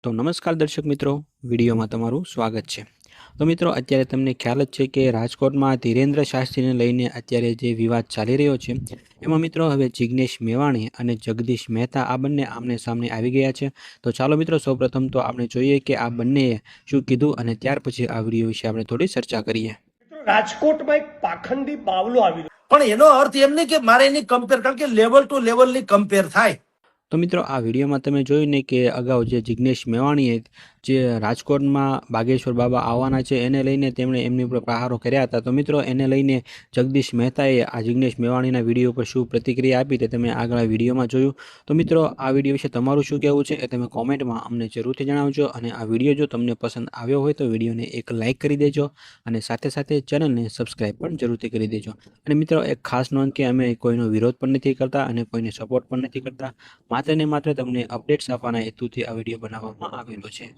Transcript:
તો નમસ્કાર દર્શક મિત્રો, વિડીયોમાં તમારું સ્વાગત છે। તો મિત્રો, અત્યારે તમને ખ્યાલ જ છે કે રાજકોટમાં ધીરેન્દ્ર શાસ્ત્રીને લઈને અત્યારે જે વિવાદ ચાલી રહ્યો છે, એમાં મિત્રો હવે જિગ્નેશ મેવાણી અને જગદીશ મહેતા આ બંને આમને સામને આવી ગયા છે। તો ચાલો મિત્રો, સૌપ્રથમ તો આપણે જોઈએ કે આ બંનેએ શું કીધું અને ત્યાર પછી આ વિડીયો વિશે આપણે થોડી ચર્ચા કરીએ। રાજકોટમાં એક પાખંડી બાવલો આવી રહ્યો, પણ એનો અર્થ એમ નહીં કે મારે એની કમ્પેર, કારણ કે લેવલ ટુ લેવલની કમ્પેર થાય। તો મિત્રો, આ વિડીયોમાં તમે જોયું ને કે અગાઉ જે જિગ્નેશ મેવાણીએ જે રાજકોટમાં બાગેશ્વર બાબા આવવાના છે એને લઈને તેમણે એમની ઉપર પ્રહારો કર્યા હતા। તો મિત્રો, એને લઈને જગદીશ મહેતાએ આ જિગ્નેશ મેવાણીના વિડીયો પર શું પ્રતિક્રિયા આપી તે તમે આગળ વિડીયોમાં જોયું। તો મિત્રો, આ વિડીયો વિશે તમારું શું કહેવું છે એ તમે કોમેન્ટમાં અમને જરૂરથી જણાવજો। અને આ વિડીયો જો તમને પસંદ આવ્યો હોય તો વિડીયોને એક લાઇક કરી દેજો અને સાથે સાથે ચેનલને સબસ્ક્રાઈબ પણ જરૂરથી કરી દેજો। અને મિત્રો, એક ખાસ નોંધ કે અમે કોઈનો વિરોધ પણ નથી કરતા અને કોઈને સપોર્ટ પણ નથી કરતા, માત્ર ને માત્ર તમને અપડેટ્સ આપવાના હેતુથી આ વિડીયો બનાવવામાં આવેલો છે।